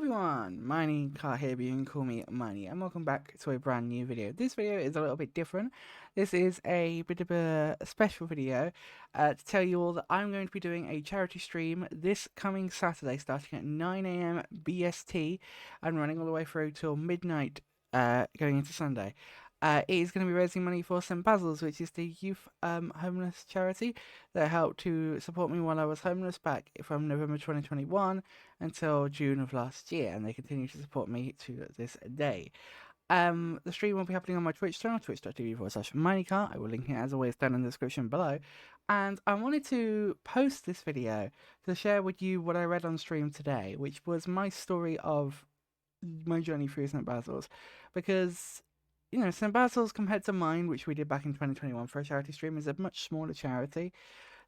Everyone, Mineycart here, but you can call me Miney, and welcome back to a brand new video. This video is a little bit different. This is a bit of a special video to tell you all that I'm going to be doing a charity stream this coming Saturday, starting at 9 a.m. BST and running all the way through till midnight, going into Sunday. It is going to be raising money for St Basils, which is the youth homeless charity that helped to support me while I was homeless back from November 2021 until June of last year, and they continue to support me to this day. The stream will be happening on my Twitch channel, twitch.tv/Mineycart. I will link it as always down in the description below. And I wanted to post this video to share with you what I read on stream today, which was my story of my journey through St Basil's, because St Basil's compared to mine, which we did back in 2021 for a charity stream, is a much smaller charity.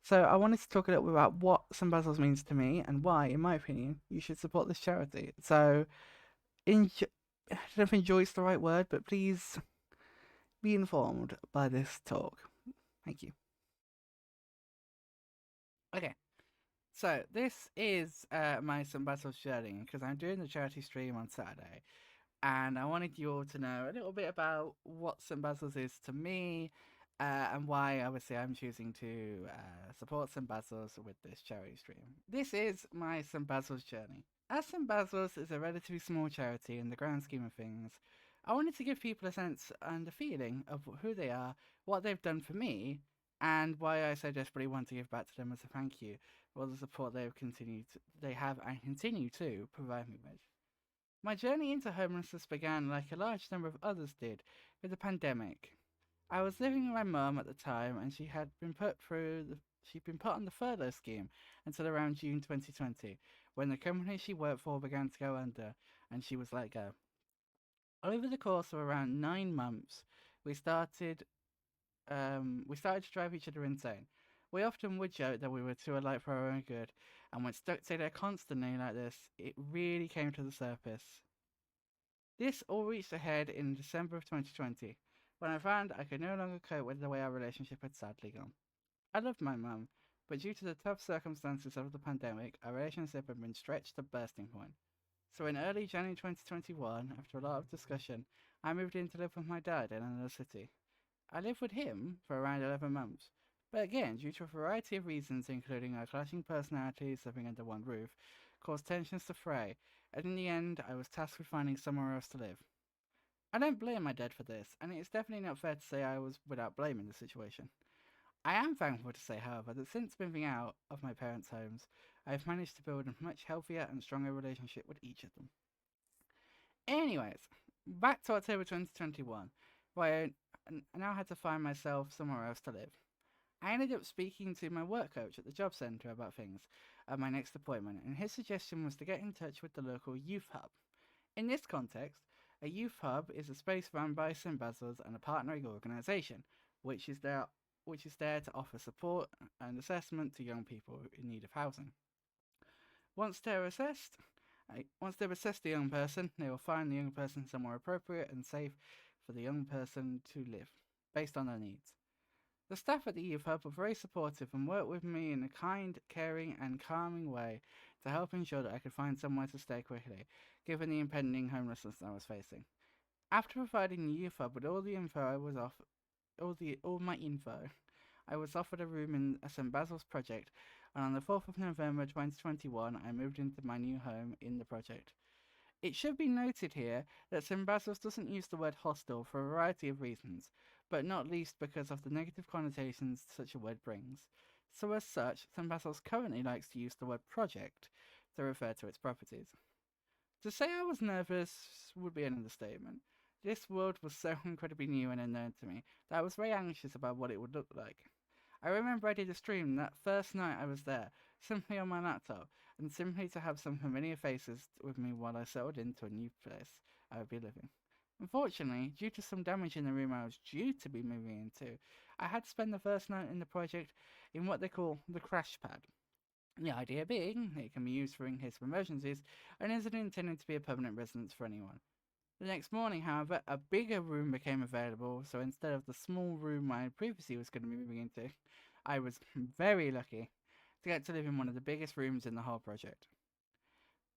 So I wanted to talk a little bit about what St Basil's means to me and why, in my opinion, you should support this charity. So, I don't know if enjoy is the right word, but please be informed by this talk. Thank you. Okay, so this is my St Basil's Journey, because I'm doing the charity stream on Saturday. And I wanted you all to know a little bit about what St Basil's is to me, and why obviously I'm choosing to support St Basil's with this charity stream. This is my St Basil's journey. As St Basil's is a relatively small charity in the grand scheme of things, I wanted to give people a sense and a feeling of who they are, what they've done for me, and why I so desperately want to give back to them as a thank you for all the support they have and continue to provide me with. My journey into homelessness began like a large number of others did, with the pandemic. I was living with my mum at the time, and she'd been put on the furlough scheme until around June 2020, when the company she worked for began to go under, and she was let go. Over the course of around 9 months, we started to drive each other insane. We often would joke that we were too alike for our own good, and when stuck together constantly like this, it really came to the surface. This all reached a head in December of 2020, when I found I could no longer cope with the way our relationship had sadly gone. I loved my mum, but due to the tough circumstances of the pandemic, our relationship had been stretched to bursting point. So in early January 2021, after a lot of discussion, I moved in to live with my dad in another city. I lived with him for around 11 months, but again, due to a variety of reasons, including our clashing personalities living under one roof, caused tensions to fray, and in the end, I was tasked with finding somewhere else to live. I don't blame my dad for this, and it is definitely not fair to say I was without blame in the situation. I am thankful to say, however, that since moving out of my parents' homes, I have managed to build a much healthier and stronger relationship with each of them. Anyways, back to October 2021, where I now had to find myself somewhere else to live. I ended up speaking to my work coach at the job centre about things at my next appointment, and his suggestion was to get in touch with the local youth hub. In this context, a youth hub is a space run by St Basil's and a partnering organisation, which is there to offer support and assessment to young people in need of housing. Once they're assessed, Once they've assessed the young person, they will find the young person somewhere appropriate and safe for the young person to live, based on their needs. The staff at the youth hub were very supportive and worked with me in a kind, caring, and calming way to help ensure that I could find somewhere to stay quickly, given the impending homelessness I was facing. After providing the youth hub with all the info I was off, all my info, I was offered a room in a St Basil's project, and on the 4th of November 2021, I moved into my new home in the project. It should be noted here that St Basil's doesn't use the word hostel for a variety of reasons, but not least because of the negative connotations such a word brings. So as such, St Basil's currently likes to use the word project to refer to its properties. To say I was nervous would be an understatement. This world was so incredibly new and unknown to me that I was very anxious about what it would look like. I remember I did a stream that first night I was there, simply on my laptop, and simply to have some familiar faces with me while I settled into a new place I would be living. Unfortunately, due to some damage in the room I was due to be moving into, I had to spend the first night in the project in what they call the crash pad. The idea being, it can be used for in case of emergencies and isn't intended to be a permanent residence for anyone. The next morning, however, a bigger room became available, so instead of the small room I previously was going to be moving into, I was very lucky to get to live in one of the biggest rooms in the whole project.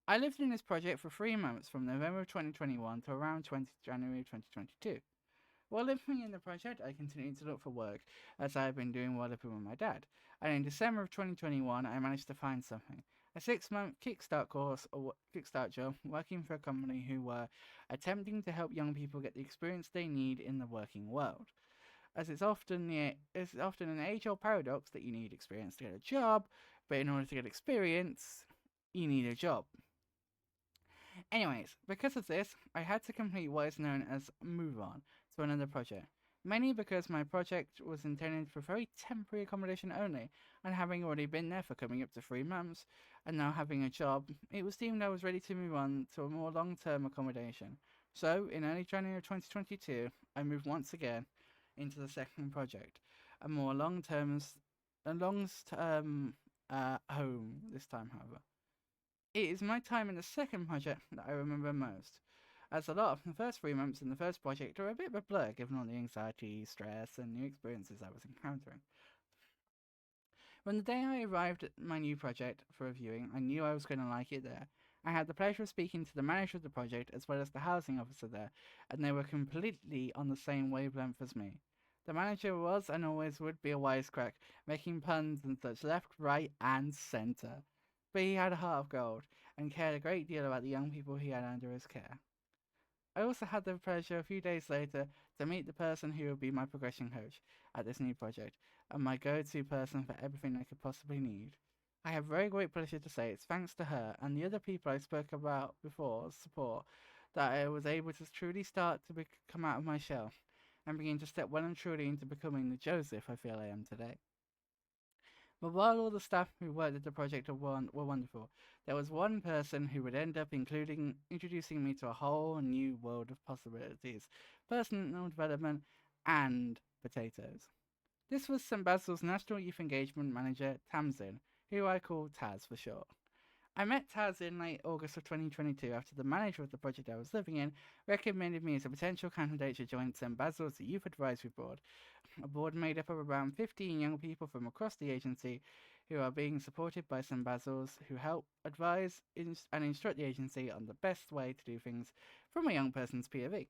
I lived in this project for 3 months from November 2021 to around January 2022. While living in the project, I continued to look for work, as I had been doing while living with my dad. And in December of 2021, I managed to find something. A 6 month Kickstart course or Kickstart job working for a company who were attempting to help young people get the experience they need in the working world. As it's often an age-old paradox that you need experience to get a job, but in order to get experience, you need a job. Anyways, because of this, I had to complete what is known as move on to another project. Mainly because my project was intended for very temporary accommodation only, and having already been there for coming up to 3 months, and now having a job, it was deemed I was ready to move on to a more long term accommodation. So, in early January of 2022, I moved once again into the second project, a more long term home this time, however. It is my time in the second project that I remember most, as a lot of the first 3 months in the first project are a bit of a blur given all the anxiety, stress, and new experiences I was encountering. When the day I arrived at my new project for reviewing, I knew I was going to like it there. I had the pleasure of speaking to the manager of the project as well as the housing officer there, and they were completely on the same wavelength as me. The manager was and always would be a wisecrack, making puns and such left, right, and centre. But he had a heart of gold and cared a great deal about the young people he had under his care. I also had the pleasure a few days later to meet the person who would be my progression coach at this new project and my go-to person for everything I could possibly need. I have very great pleasure to say it's thanks to her and the other people I spoke about before support that I was able to truly start to come out of my shell and begin to step well and truly into becoming the Joseph I feel I am today. But while all the staff who worked at the project were wonderful, there was one person who would end up introducing me to a whole new world of possibilities, personal development, and potatoes. This was St Basil's National Youth Engagement Manager, Tamsin, who I call Taz for short. I met Taz in late August of 2022 after the manager of the project I was living in recommended me as a potential candidate to join St Basil's Youth Advisory Board, a board made up of around 15 young people from across the agency who are being supported by St Basil's, who help advise and instruct the agency on the best way to do things from a young person's POV.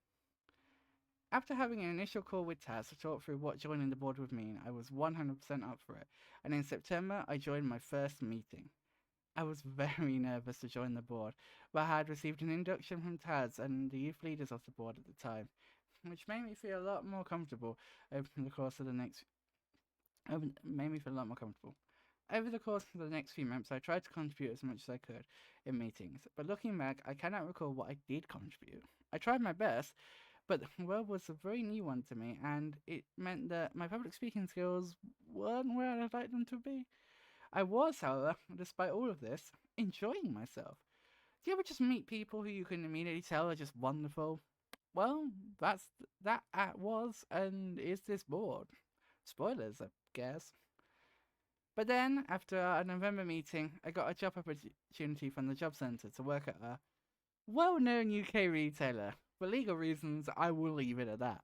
After having an initial call with Taz to talk through what joining the board would mean, I was 100% up for it, and in September I joined my first meeting. I was very nervous to join the board, but I had received an induction from Taz and the youth leaders of the board at the time, which made me feel a lot more comfortable over the course of the next. Made me feel a lot more comfortable. Over the course of the next few months, I tried to contribute as much as I could in meetings, but looking back, I cannot recall what I did contribute. I tried my best, but the world was a very new one to me, and it meant that my public speaking skills weren't where I'd like them to be. I was, however, despite all of this, enjoying myself. Do you ever just meet people who you can immediately tell are just wonderful? Well, that was and is this board. Spoilers, I guess. But then, after a November meeting, I got a job opportunity from the job centre to work at a well-known UK retailer. For legal reasons, I will leave it at that.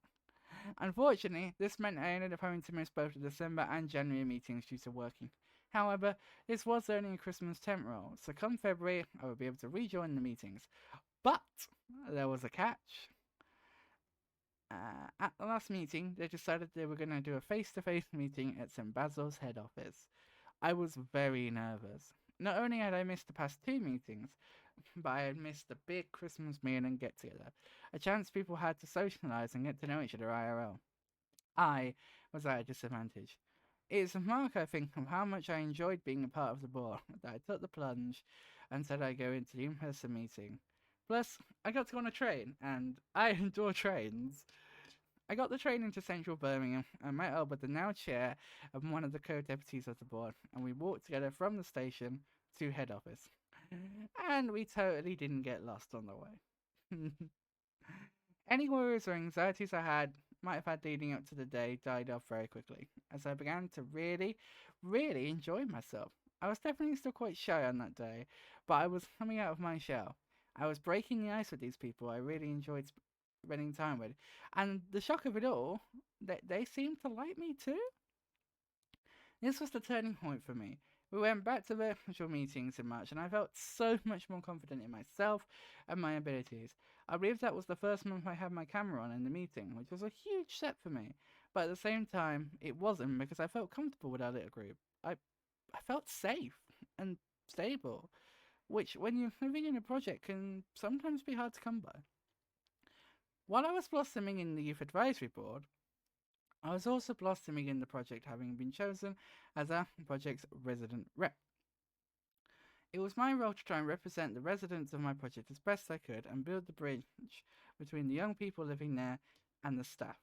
Unfortunately, this meant I ended up having to miss both the December and January meetings due to working. However, this was only a Christmas temp role, so come February, I would be able to rejoin the meetings. But there was a catch. At the last meeting, they decided they were going to do a face-to-face meeting at St Basil's head office. I was very nervous. Not only had I missed the past two meetings, but I had missed the big Christmas meal and get-together, a chance people had to socialise and get to know each other IRL. I was at a disadvantage. It's a mark, I think, of how much I enjoyed being a part of the board that I took the plunge and said I'd go into the in-person meeting. Plus, I got to go on a train, and I adore trains. I got the train into central Birmingham and met up with the now chair and one of the co-deputies of the board, and we walked together from the station to head office. And we totally didn't get lost on the way. Any worries or anxieties I might have had leading up to the day died off very quickly, as I began to really enjoy myself. I was definitely still quite shy on that day, but I was coming out of my shell. I was breaking the ice with these people I really enjoyed spending time with, and the shock of it all, they seemed to like me too. This was the turning point for me. We went back to virtual meetings in March, and I felt so much more confident in myself and my abilities. I believe that was the first month I had my camera on in the meeting, which was a huge step for me. But at the same time, it wasn't because I felt comfortable with our little group. I felt safe and stable, which, when you're living in a project, can sometimes be hard to come by. While I was blossoming in the Youth Advisory Board, I was also blossoming in the project, having been chosen as our project's resident rep. It was my role to try and represent the residents of my project as best I could and build the bridge between the young people living there and the staff.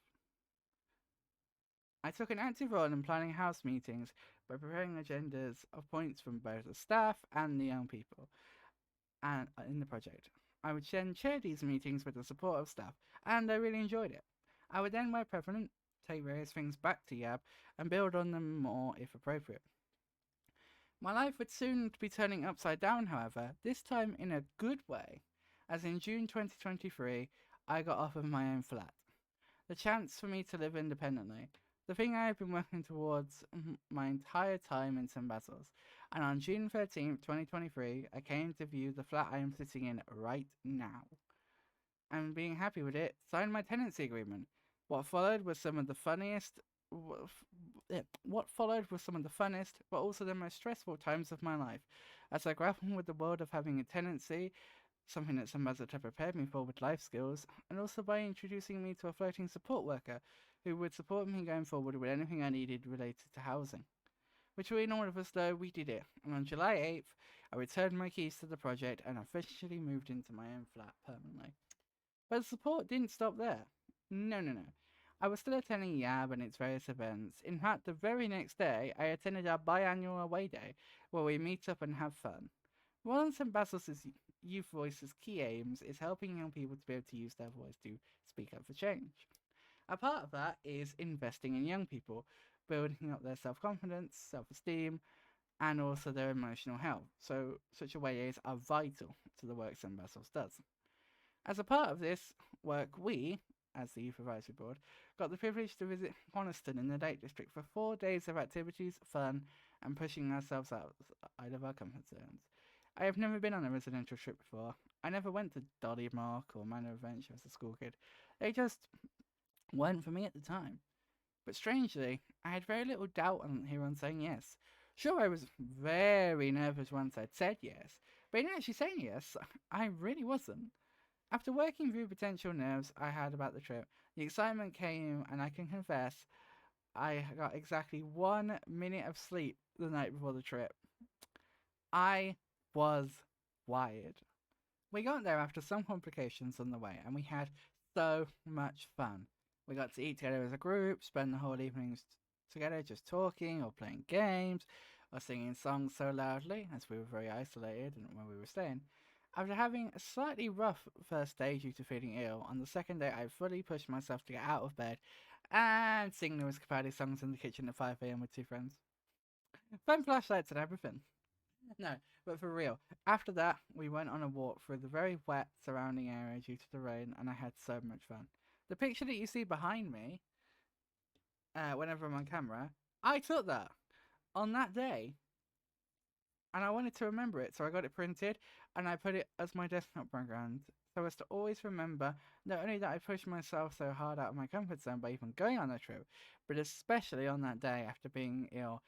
I took an active role in planning house meetings by preparing agendas of points from both the staff and the young people and in the project. I would then chair these meetings with the support of staff, and I really enjoyed it. I would then, where prevalent, take various things back to YAB and build on them more if appropriate. My life would soon be turning upside down, however, this time in a good way, as in June 2023, I got offered my own flat. The chance for me to live independently. The thing I have been working towards my entire time in St Basils. And on June 13th, 2023, I came to view the flat I am sitting in right now. And being happy with it, signed my tenancy agreement. What followed was some of the funniest what followed was some of the funnest, but also the most stressful times of my life, as I grappled with the world of having a tenancy, something that some had prepared me for with life skills, and also by introducing me to a floating support worker who would support me going forward with anything I needed related to housing. Between all of us, though, we did it, and on July 8th, I returned my keys to the project and officially moved into my own flat permanently. But the support didn't stop there. No. I was still attending YAB and its various events. In fact, the very next day, I attended our biannual away day, where we meet up and have fun. One of St Basil's Youth Voice's key aims is helping young people to be able to use their voice to speak up for change. A part of that is investing in young people, building up their self-confidence, self-esteem, and also their emotional health. So, such aways are vital to the work St Basil's does. As a part of this work, we, as the Youth Advisory Board, got the privilege to visit Coniston in the Lake District for 4 days of activities, fun, and pushing ourselves outside of our comfort zones. I have never been on a residential trip before. I never went to Dollymark or Manor Adventure as a school kid. They just weren't for me at the time. But strangely, I had very little doubt on saying yes. Sure, I was very nervous once I'd said yes, but in actually saying yes, I really wasn't. After working through potential nerves I had about the trip, the excitement came, and I can confess, I got exactly 1 minute of sleep the night before the trip. I was wired. We got there after some complications on the way, and we had so much fun. We got to eat together as a group, spend the whole evening together just talking or playing games or singing songs so loudly, as we were very isolated and when we were staying. After having a slightly rough first day due to feeling ill, on the second day I fully pushed myself to get out of bed and sing Lewis Capaldi songs in the kitchen at 5 a.m. with 2 friends. Fun flashlights and everything. No, but for real. After that, we went on a walk through the very wet surrounding area due to the rain, and I had so much fun. The picture that you see behind me, whenever I'm on camera, I took that on that day, and I wanted to remember it, so I got it printed, and I put it as my desktop background, so as to always remember not only that I pushed myself so hard out of my comfort zone by even going on that trip, but especially on that day after being ill,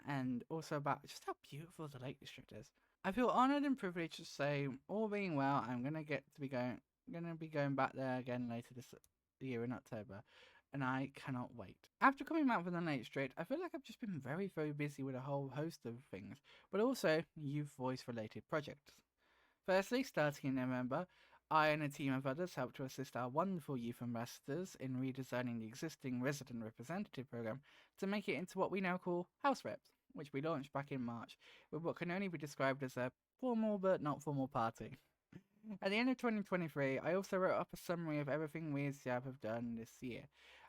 and also about just how beautiful the Lake District is. I feel honoured and privileged to say, all being well, I'm gonna be going back there again later this year in October, and I cannot wait. After coming back from the Lake District, I feel like I've just been very, very busy with a whole host of things, but also youth voice related projects. Firstly, starting in November, I and a team of others helped to assist our wonderful youth ambassadors in redesigning the existing resident representative program to make it into what we now call house reps, which we launched back in March, with what can only be described as a formal but not formal party. At the end of 2023, I also wrote up a summary of everything we as Yab have done this year,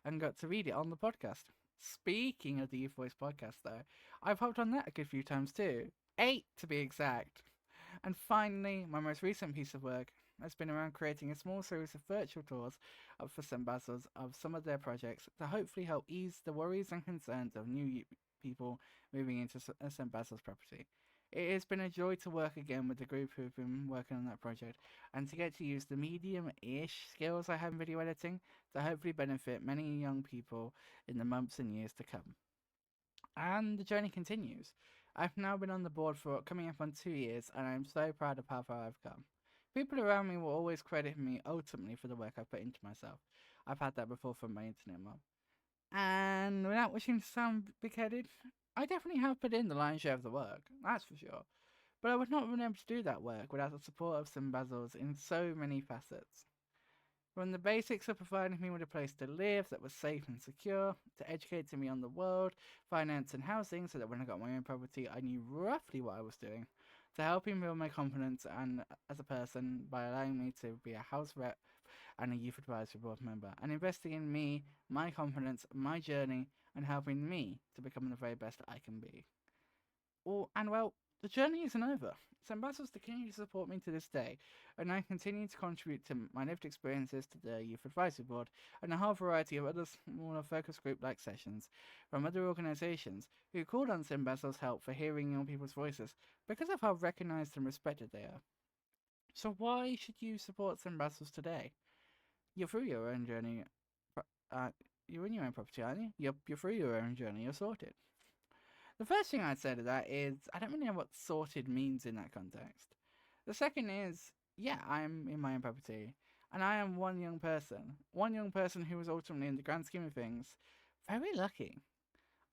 and got to read it on the podcast. Speaking of the Youth Voice podcast, though, I've hopped on that a good few times too. 8 to be exact. And finally, my most recent piece of work has been around creating a small series of virtual tours for St Basil's of some of their projects to hopefully help ease the worries and concerns of new people moving into St Basil's property. It has been a joy to work again with the group who've been working on that project and to get to use the medium-ish skills I have in video editing to hopefully benefit many young people in the months and years to come. And the journey continues. I've now been on the board for coming up on 2 years, and I'm so proud of how far I've come. People around me will always credit me ultimately for the work I've put into myself. I've had that before from my internet mum. And without wishing to sound big headed, I definitely have put in the lion's share of the work, that's for sure. But I would not have been able to do that work without the support of St Basil's in so many facets. From the basics of providing me with a place to live that was safe and secure, to educating me on the world, finance and housing so that when I got my own property I knew roughly what I was doing, to helping build my confidence and as a person by allowing me to be a house rep and a youth advisory board member, and investing in me, my confidence, my journey, and helping me to become the very best I can be. The journey isn't over. St Basil's continue to support me to this day, and I continue to contribute to my lived experiences to the Youth Advisory Board and a whole variety of other smaller focus group-like sessions from other organisations who called on St Basil's help for hearing young people's voices because of how recognised and respected they are. So why should you support St Basil's today? You're through your own journey. You're in your own property, aren't you? You're through your own journey. You're sorted. The first thing I'd say to that is I don't really know what sorted means in that context. The second is, yeah, I'm in my own property, and I am one young person who was ultimately, in the grand scheme of things, very lucky.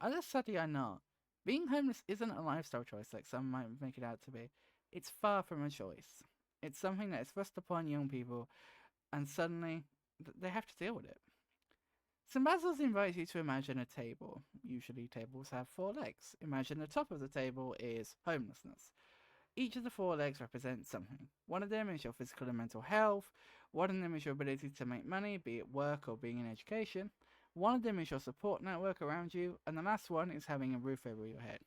Others sadly are not. Being homeless isn't a lifestyle choice like some might make it out to be. It's far from a choice. It's something that is thrust upon young people, and suddenly they have to deal with it. St Basil's invites you to imagine a table. Usually tables have 4 legs. Imagine the top of the table is homelessness. Each of the 4 legs represents something. One of them is your physical and mental health. One of them is your ability to make money, be it work or being in education. One of them is your support network around you. And the last one is having a roof over your head.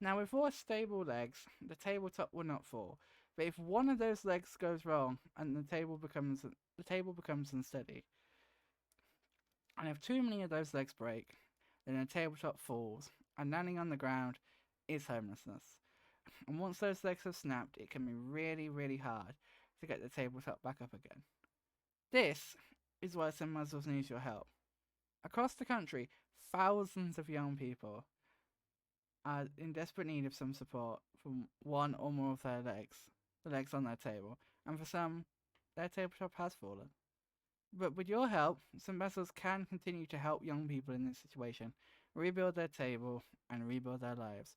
Now with 4 stable legs, the tabletop will not fall. But if one of those legs goes wrong and the table becomes unsteady, and if too many of those legs break, then the tabletop falls, and landing on the ground is homelessness. And once those legs have snapped, it can be really, really hard to get the tabletop back up again. This is why St Basil's needs your help. Across the country, thousands of young people are in desperate need of some support from one or more of their legs, the legs on their table, and for some, their tabletop has fallen. But with your help, St Basil's can continue to help young people in this situation rebuild their table and rebuild their lives,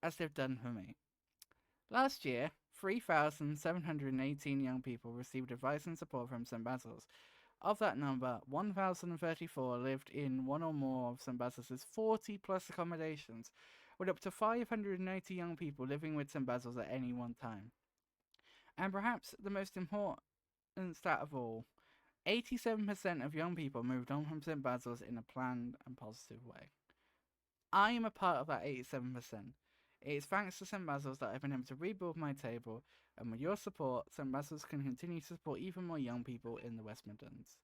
as they've done for me. Last year, 3,718 young people received advice and support from St Basil's. Of that number, 1,034 lived in one or more of St Basil's 40 plus accommodations, with up to 580 young people living with St Basil's at any one time. And perhaps the most important stat of all, 87% of young people moved on from St Basil's in a planned and positive way. I am a part of that 87%. It is thanks to St Basil's that I've been able to rebuild my table, and with your support, St Basil's can continue to support even more young people in the West Midlands.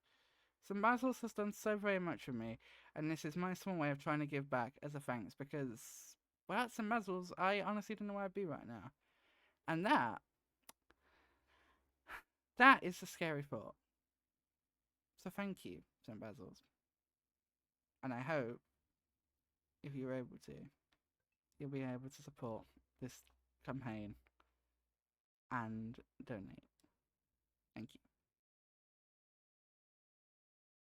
St Basil's has done so very much for me, and this is my small way of trying to give back as a thanks, because without St Basil's, I honestly don't know where I'd be right now. And that is a scary thought. So thank you, St Basil's. And I hope, if you're able to, you'll be able to support this campaign and donate. Thank you.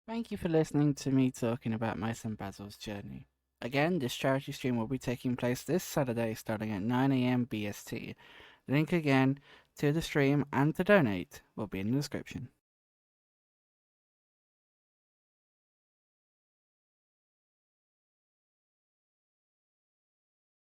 Thank you for listening to me talking about my St Basil's journey. Again, this charity stream will be taking place this Saturday starting at 9 AM BST. The link again to the stream and to donate will be in the description.